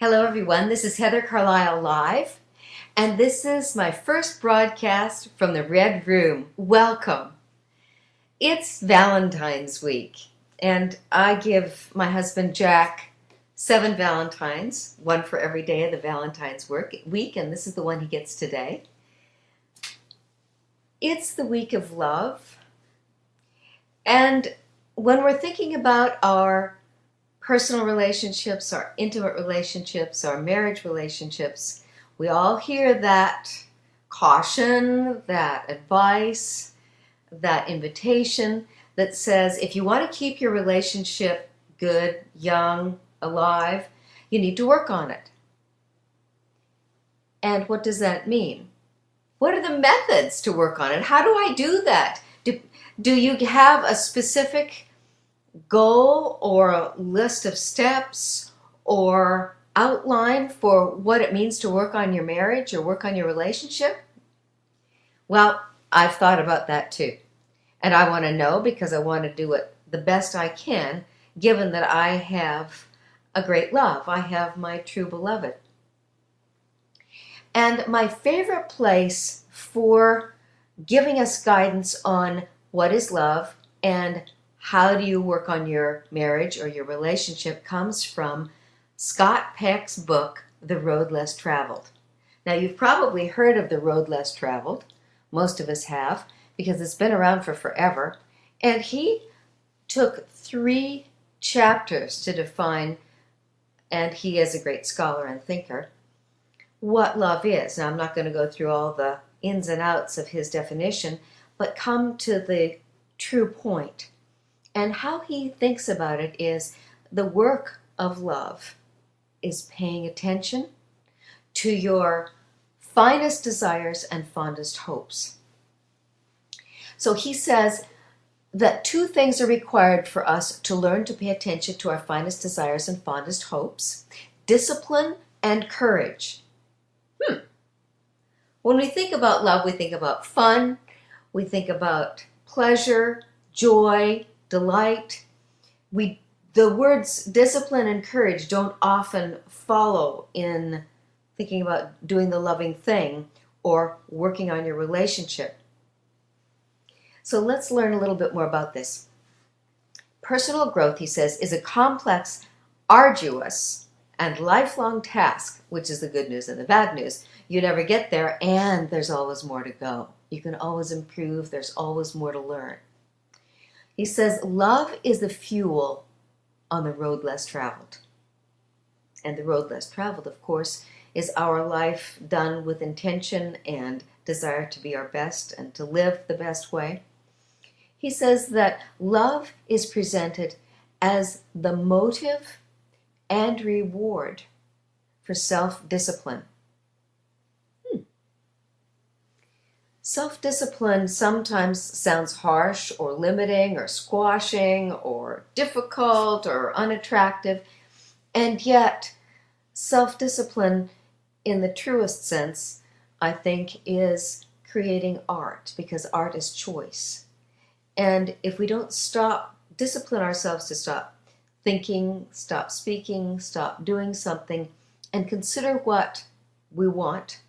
Hello everyone, this is Heather Carlisle Live, and this is my first broadcast from the Red Room. Welcome. It's Valentine's week, and I give my husband Jack 7 Valentines, one for every day of the Valentine's week, and this is the one he gets today. It's the week of love, and when we're thinking about our personal relationships, our intimate relationships, our marriage relationships, we all hear that caution, that advice, that invitation that says if you want to keep your relationship good, young, alive, you need to work on it. And what does that mean? What are the methods to work on it? How do I do that? Do you have a specific goal or a list of steps or outline for what it means to work on your marriage or work on your relationship? Well, I've thought about that too. And I want to know because I want to do it the best I can, given that I have a great love. I have my true beloved. And my favorite place for giving us guidance on what is love and how do you work on your marriage or your relationship comes from Scott Peck's book, The Road Less Traveled. Now, you've probably heard of The Road Less Traveled. Most of us have, because it's been around for forever. And he took 3 chapters to define, and he is a great scholar and thinker, what love is. Now, I'm not going to go through all the ins and outs of his definition, but come to the true point. And how he thinks about it is the work of love is paying attention to your finest desires and fondest hopes. So he says that 2 things are required for us to learn to pay attention to our finest desires and fondest hopes: discipline and courage. When we think about love, we think about fun, we think about pleasure, joy, delight. The words discipline and courage don't often follow in thinking about doing the loving thing or working on your relationship. So let's learn a little bit more about this. Personal growth, he says, is a complex, arduous, and lifelong task, which is the good news and the bad news. You never get there, and there's always more to go. You can always improve. There's always more to learn. He says, love is the fuel on the road less traveled. And the road less traveled, of course, is our life done with intention and desire to be our best and to live the best way. He says that love is presented as the motive and reward for self-discipline. Self-discipline sometimes sounds harsh or limiting or squashing or difficult or unattractive, and yet self-discipline in the truest sense, I think, is creating art, because art is choice. And if we don't discipline ourselves to stop thinking, stop speaking, stop doing something, and consider what we want,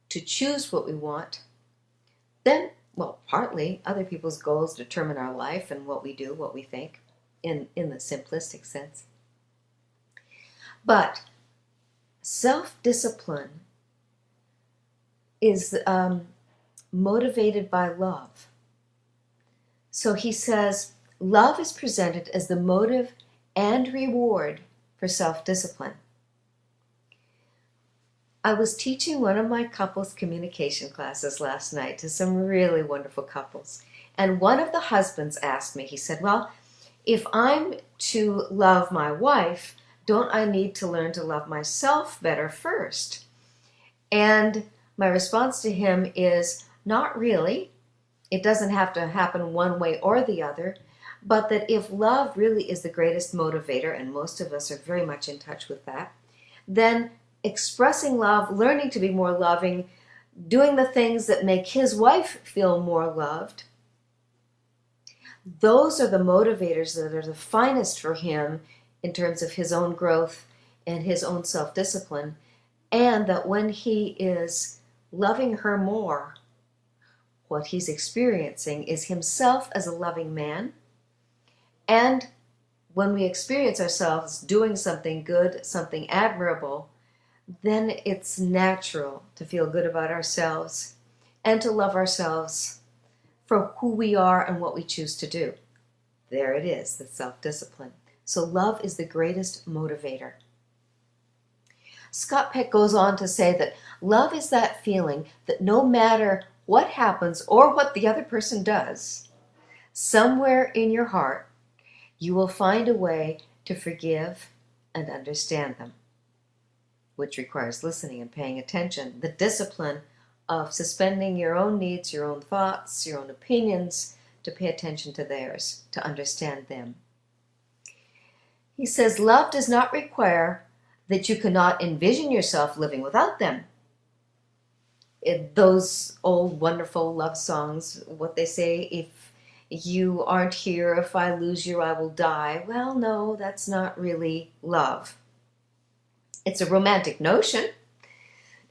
to choose what we want, then, well, partly other people's goals determine our life and what we do, what we think, in the simplistic sense. But self-discipline is motivated by love. So he says, love is presented as the motive and reward for self-discipline. I was teaching one of my couples communication classes last night to some really wonderful couples. And one of the husbands asked me, he said, well, if I'm to love my wife, don't I need to learn to love myself better first? And my response to him is, not really. It doesn't have to happen one way or the other, but that if love really is the greatest motivator, and most of us are very much in touch with that, then expressing love, learning to be more loving, doing the things that make his wife feel more loved, those are the motivators that are the finest for him in terms of his own growth and his own self-discipline, and that when he is loving her more, what he's experiencing is himself as a loving man. And when we experience ourselves doing something good, something admirable, then it's natural to feel good about ourselves and to love ourselves for who we are and what we choose to do. There it is, the self-discipline. So love is the greatest motivator. Scott Peck goes on to say that love is that feeling that no matter what happens or what the other person does, somewhere in your heart, you will find a way to forgive and understand them, which requires listening and paying attention. The discipline of suspending your own needs, your own thoughts, your own opinions, to pay attention to theirs, to understand them. He says, love does not require that you cannot envision yourself living without them. Those old wonderful love songs, what they say, if you aren't here, if I lose you, I will die. Well, no, that's not really love. It's a romantic notion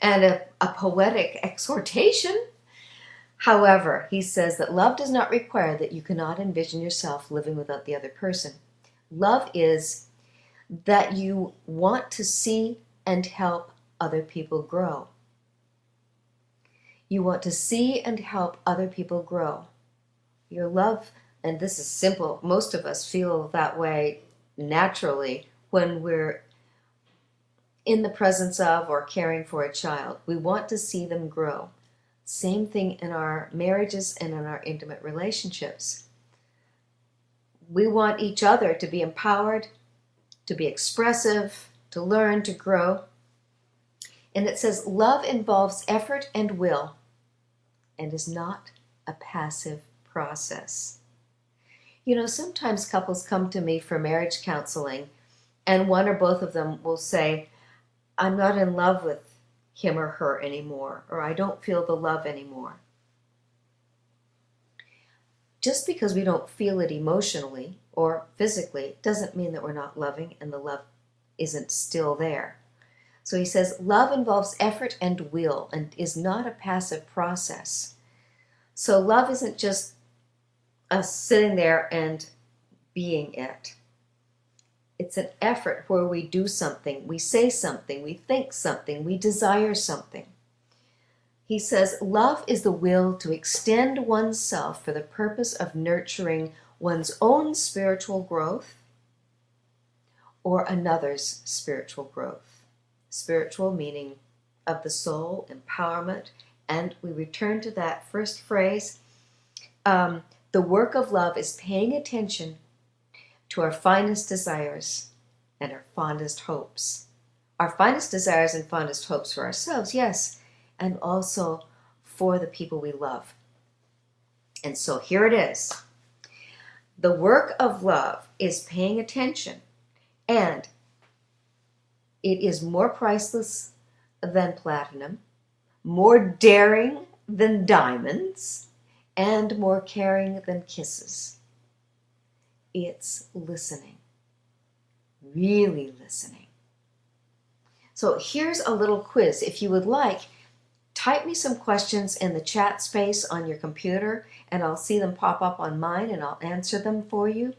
and a poetic exhortation. However, he says that love does not require that you cannot envision yourself living without the other person. Love is that you want to see and help other people grow. You want to see and help other people grow. Your love, and this is simple, most of us feel that way naturally when we're in the presence of or caring for a child. We want to see them grow. Same thing in our marriages and in our intimate relationships. We want each other to be empowered, to be expressive, to learn, to grow. And it says, love involves effort and will and is not a passive process. You know, sometimes couples come to me for marriage counseling and one or both of them will say, I'm not in love with him or her anymore, or I don't feel the love anymore. Just because we don't feel it emotionally or physically doesn't mean that we're not loving and the love isn't still there. So he says, love involves effort and will and is not a passive process. So love isn't just us sitting there and being it. It's an effort where we do something, we say something, we think something, we desire something. He says, love is the will to extend oneself for the purpose of nurturing one's own spiritual growth or another's spiritual growth. Spiritual meaning of the soul, empowerment, and we return to that first phrase. The work of love is paying attention to our finest desires and our fondest hopes. Our finest desires and fondest hopes for ourselves, yes, and also for the people we love. And so here it is. The work of love is paying attention, and it is more priceless than platinum, more daring than diamonds, and more caring than kisses. It's listening, really listening. So here's a little quiz. If you would like, type me some questions in the chat space on your computer and I'll see them pop up on mine and I'll answer them for you.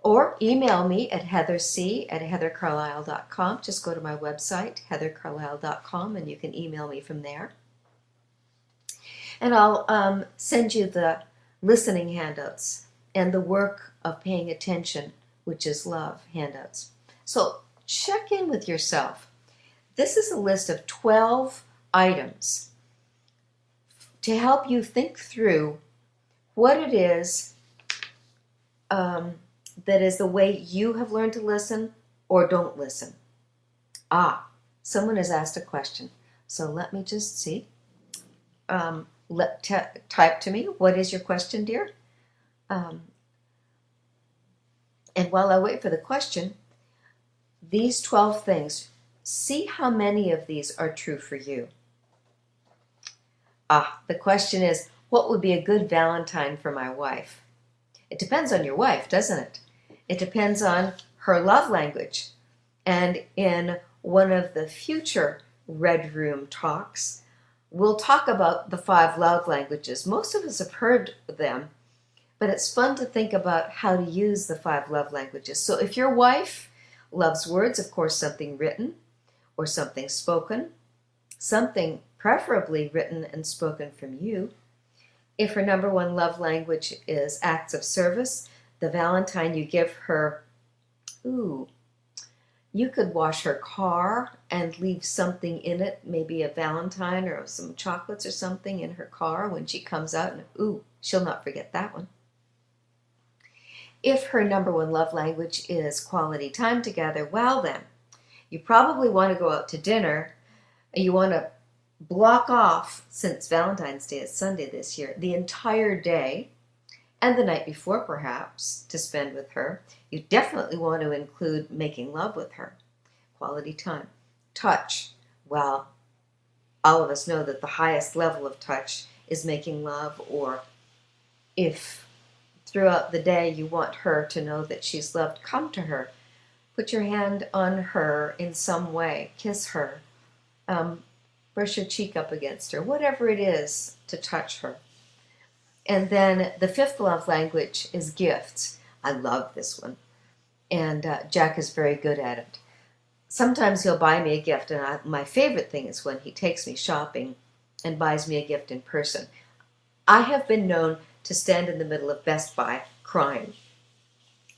Or email me at heatherc@heathercarlisle.com. Just go to my website, heathercarlisle.com, and you can email me from there. And I'll send you the listening handouts and the work of paying attention, which is love, handouts. So check in with yourself. This is a list of 12 items to help you think through what it is that is the way you have learned to listen or don't listen. Someone has asked a question. So let me just see. Type to me, what is your question, dear? And while I wait for the question, these 12 things, see how many of these are true for you. The question is, what would be a good Valentine for my wife? It depends on your wife, doesn't it? It depends on her love language. And in one of the future Red Room talks, we'll talk about the 5 love languages. Most of us have heard them, but it's fun to think about how to use the 5 love languages. So if your wife loves words, of course, something written or something spoken, something preferably written and spoken from you. If her number 1 love language is acts of service, the Valentine you give her, you could wash her car and leave something in it, maybe a Valentine or some chocolates or something in her car when she comes out, and she'll not forget that one. If her number 1 love language is quality time together, well then, you probably want to go out to dinner. You want to block off, since Valentine's Day is Sunday this year, the entire day and the night before perhaps to spend with her. You definitely want to include making love with her. Quality time. Touch. Well, all of us know that the highest level of touch is making love, or if throughout the day you want her to know that she's loved, come to her. Put your hand on her in some way. Kiss her. Brush your cheek up against her. Whatever it is to touch her. And then the 5th love language is gifts. I love this one. And Jack is very good at it. Sometimes he'll buy me a gift, and my favorite thing is when he takes me shopping and buys me a gift in person. I have been known to stand in the middle of Best Buy crying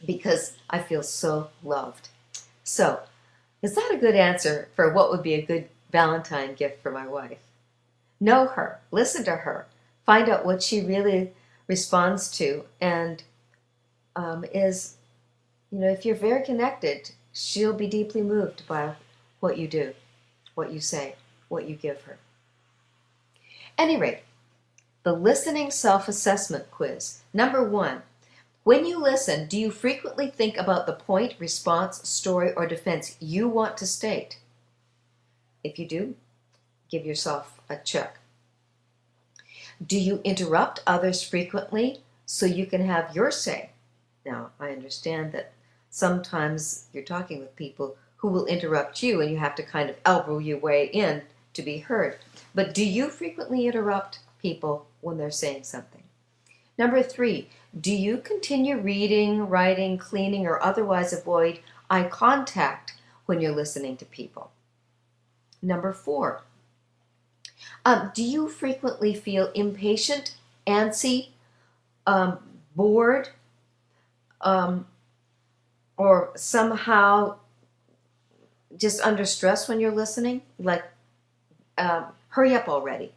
because I feel so loved. So, is that a good answer for what would be a good Valentine gift for my wife? Know her, listen to her, find out what she really responds to, and if you're very connected, she'll be deeply moved by what you do, what you say, what you give her. Any rate, the listening self-assessment quiz. Number 1, when you listen, do you frequently think about the point, response, story, or defense you want to state? If you do, give yourself a check. Do you interrupt others frequently so you can have your say? Now, I understand that sometimes you're talking with people who will interrupt you and you have to kind of elbow your way in to be heard. But do you frequently interrupt people when they're saying something? Number 3, do you continue reading, writing, cleaning, or otherwise avoid eye contact when you're listening to people? Number 4, do you frequently feel impatient, antsy, bored, or somehow just under stress when you're listening? Like, hurry up already.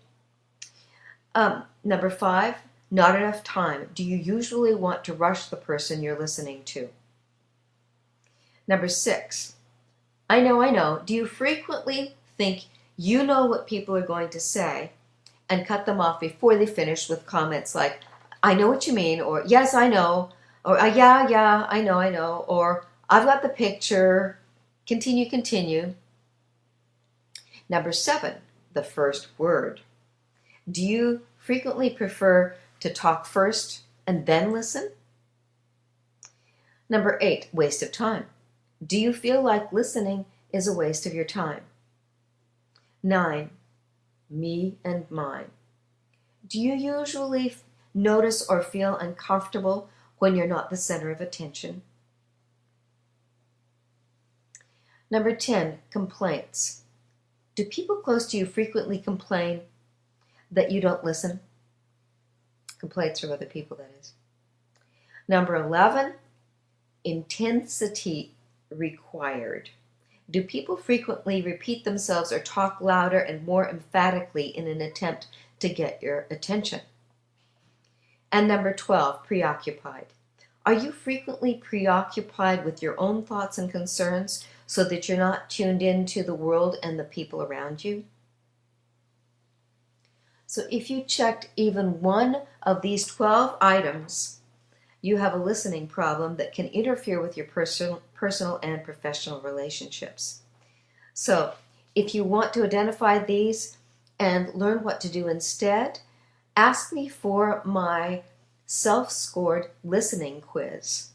Number 5, not enough time. Do you usually want to rush the person you're listening to? Number 6, I know. Do you frequently think you know what people are going to say and cut them off before they finish with comments like, I know what you mean, or yes, I know, or yeah, I know, or I've got the picture, continue. Number 7, the first word. Do you frequently prefer to talk first and then listen? Number 8, waste of time. Do you feel like listening is a waste of your time? 9, me and mine. Do you usually notice or feel uncomfortable when you're not the center of attention? Number 10, complaints. Do people close to you frequently complain that you don't listen? Complaints from other people, that is. Number 11, intensity required. Do people frequently repeat themselves or talk louder and more emphatically in an attempt to get your attention? And number 12, preoccupied. Are you frequently preoccupied with your own thoughts and concerns so that you're not tuned into the world and the people around you? So if you checked even one of these 12 items, you have a listening problem that can interfere with your personal and professional relationships. So if you want to identify these and learn what to do instead, ask me for my self-scored listening quiz.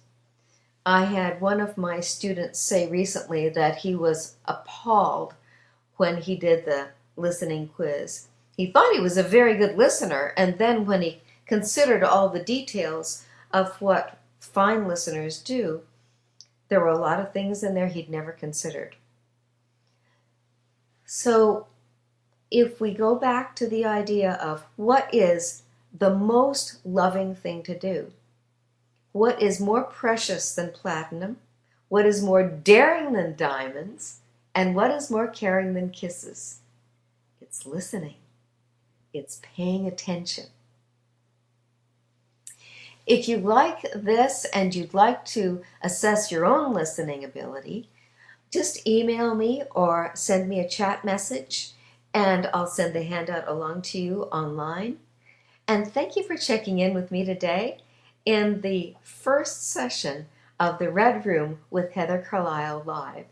I had one of my students say recently that he was appalled when he did the listening quiz. He thought he was a very good listener, and then when he considered all the details of what fine listeners do, there were a lot of things in there he'd never considered. So if we go back to the idea of what is the most loving thing to do, what is more precious than platinum, what is more daring than diamonds, and what is more caring than kisses? It's listening. It's paying attention. If you like this and you'd like to assess your own listening ability, just email me or send me a chat message, and I'll send the handout along to you online. And thank you for checking in with me today in the first session of the Red Room with Heather Carlisle Live.